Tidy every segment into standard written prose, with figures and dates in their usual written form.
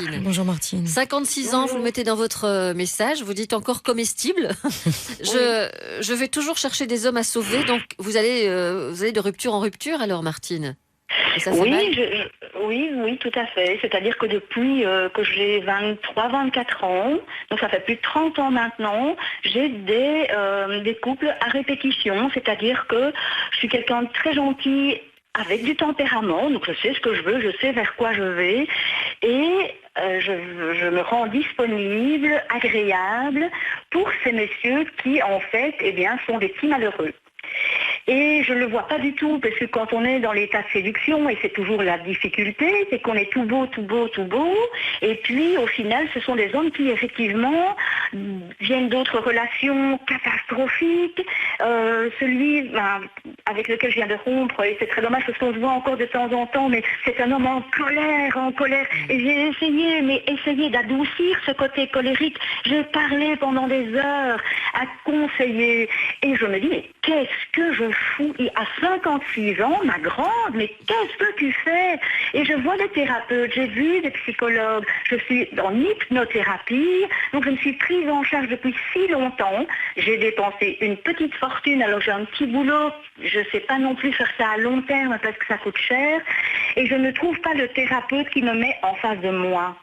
Martine. Bonjour Martine. 56 ans, vous le mettez dans votre message, vous dites encore comestible. Je vais toujours chercher des hommes à sauver, donc vous allez de rupture en rupture alors Martine. Et ça, Oui, tout à fait. C'est-à-dire que depuis que j'ai 23-24 ans, donc ça fait plus de 30 ans maintenant, j'ai des couples à répétition. C'est-à-dire que je suis quelqu'un de très gentil avec du tempérament, donc je sais ce que je veux, je sais vers quoi je vais, et je me rends disponible, agréable pour ces messieurs qui, en fait, sont des petits malheureux. Et je ne le vois pas du tout, parce que quand on est dans l'état de séduction, et c'est toujours la difficulté, c'est qu'on est tout beau, et puis au final, ce sont des hommes qui, effectivement, viennent d'autres relations catastrophiques. Celui avec lequel je viens de rompre, et c'est très dommage parce qu'on se voit encore de temps en temps, mais c'est un homme en colère. Et j'ai essayé d'adoucir ce côté colérique. J'ai parlé pendant des heures à conseiller, et je me dis, mais qu'est-ce que je fous à 56 ans, ma grande, mais qu'est-ce que tu fais? Et je vois des thérapeutes, j'ai vu des psychologues, je suis en hypnothérapie, donc je me suis prise en charge depuis si longtemps. J'ai dépensé une petite fortune, alors j'ai un petit boulot, je ne sais pas non plus faire ça à long terme parce que ça coûte cher, et je ne trouve pas le thérapeute qui me met en face de moi.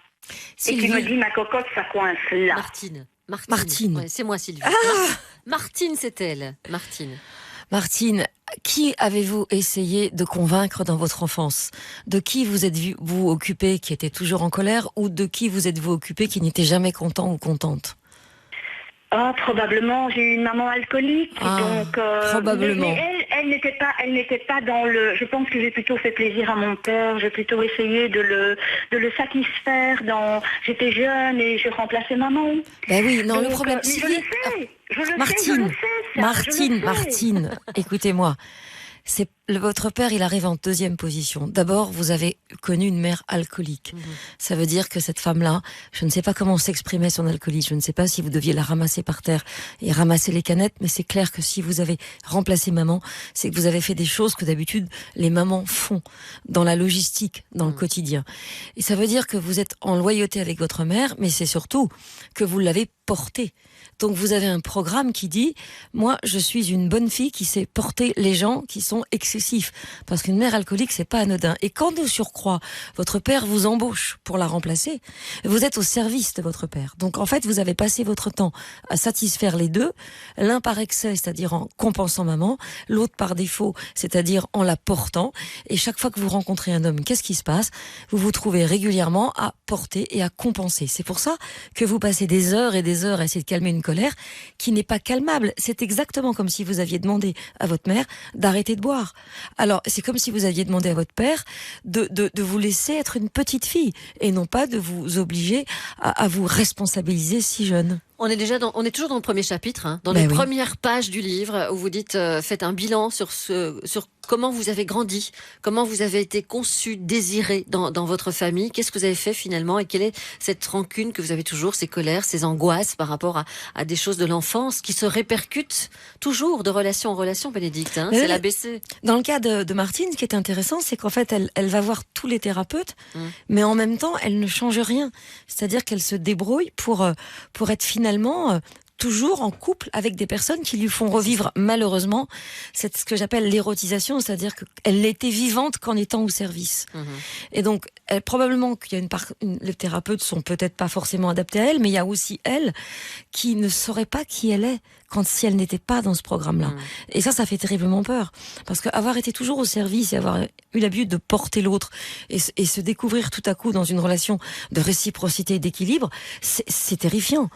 Sylvie. Et qui me dit, ma cocotte, ça coince là. Martine. Ouais, c'est moi Sylvie. Martine, c'est elle. Martine, qui avez-vous essayé de convaincre dans votre enfance? De qui vous êtes-vous occupé qui était toujours en colère, ou de qui vous êtes-vous occupé qui n'était jamais content ou contente? Probablement, j'ai eu une maman alcoolique, donc probablement. Mais elle n'était pas dans le. Je pense que j'ai plutôt fait plaisir à mon père. J'ai plutôt essayé de le satisfaire. J'étais jeune et je remplaçais maman. Ben oui, non, donc, le problème, mais Sylvie. Je le sais. Martine, écoutez-moi. Votre père, il arrive en deuxième position. D'abord, vous avez connu une mère alcoolique. Ça veut dire que cette femme-là, je ne sais pas comment s'exprimait son alcoolisme. Je ne sais pas si vous deviez la ramasser par terre et ramasser les canettes, mais c'est clair que si vous avez remplacé maman, c'est que vous avez fait des choses que d'habitude les mamans font dans la logistique, dans le quotidien. Et ça veut dire que vous êtes en loyauté avec votre mère, mais c'est surtout que vous l'avez portée. Donc vous avez un programme qui dit, moi je suis une bonne fille qui sait porter les gens qui sont excessifs. Parce qu'une mère alcoolique, c'est pas anodin. Et quand de surcroît, votre père vous embauche pour la remplacer, vous êtes au service de votre père. Donc en fait, vous avez passé votre temps à satisfaire les deux, l'un par excès, c'est-à-dire en compensant maman, l'autre par défaut, c'est-à-dire en la portant. Et chaque fois que vous rencontrez un homme, qu'est-ce qui se passe? Vous vous trouvez régulièrement à porter et à compenser. C'est pour ça que vous passez des heures et des heures à essayer de calmer une colère qui n'est pas calmable. C'est exactement comme si vous aviez demandé à votre mère d'arrêter de boire. Alors, c'est comme si vous aviez demandé à votre père de vous laisser être une petite fille et non pas de vous obliger à vous responsabiliser si jeune. On est toujours dans le premier chapitre, dans les premières pages du livre où vous dites faites un bilan sur comment vous avez grandi, comment vous avez été conçu, désiré dans votre famille, qu'est-ce que vous avez fait finalement et quelle est cette rancune que vous avez toujours, ces colères, ces angoisses par rapport à des choses de l'enfance qui se répercutent toujours de relation en relation, Bénédicte. C'est l'ABC. Dans le cas de Martine, ce qui est intéressant, c'est qu'en fait, elle va voir tous les thérapeutes, mais en même temps, elle ne change rien. C'est-à-dire qu'elle se débrouille pour être finalement toujours en couple avec des personnes qui lui font revivre malheureusement ce que j'appelle l'érotisation, c'est-à-dire qu'elle n'était vivante qu'en étant au service. Et donc probablement qu'il y a les thérapeutes sont peut-être pas forcément adaptés à elle, mais il y a aussi elle qui ne saurait pas qui elle est si elle n'était pas dans ce programme-là. Et ça fait terriblement peur, parce qu'avoir été toujours au service et avoir eu l'habitude de porter l'autre et se découvrir tout à coup dans une relation de réciprocité et d'équilibre, c'est terrifiant.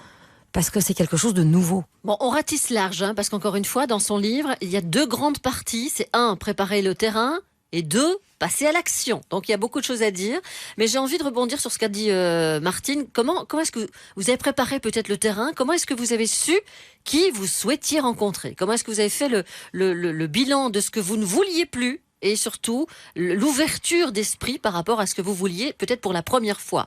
Parce que c'est quelque chose de nouveau. Bon, on ratisse large, parce qu'encore une fois, dans son livre, il y a 2 grandes parties. C'est 1, préparer le terrain, et 2, passer à l'action. Donc il y a beaucoup de choses à dire. Mais j'ai envie de rebondir sur ce qu'a dit Martine. Comment est-ce que vous avez préparé peut-être le terrain? Comment est-ce que vous avez su qui vous souhaitiez rencontrer? Comment est-ce que vous avez fait le bilan de ce que vous ne vouliez plus? Et surtout, l'ouverture d'esprit par rapport à ce que vous vouliez, peut-être pour la première fois.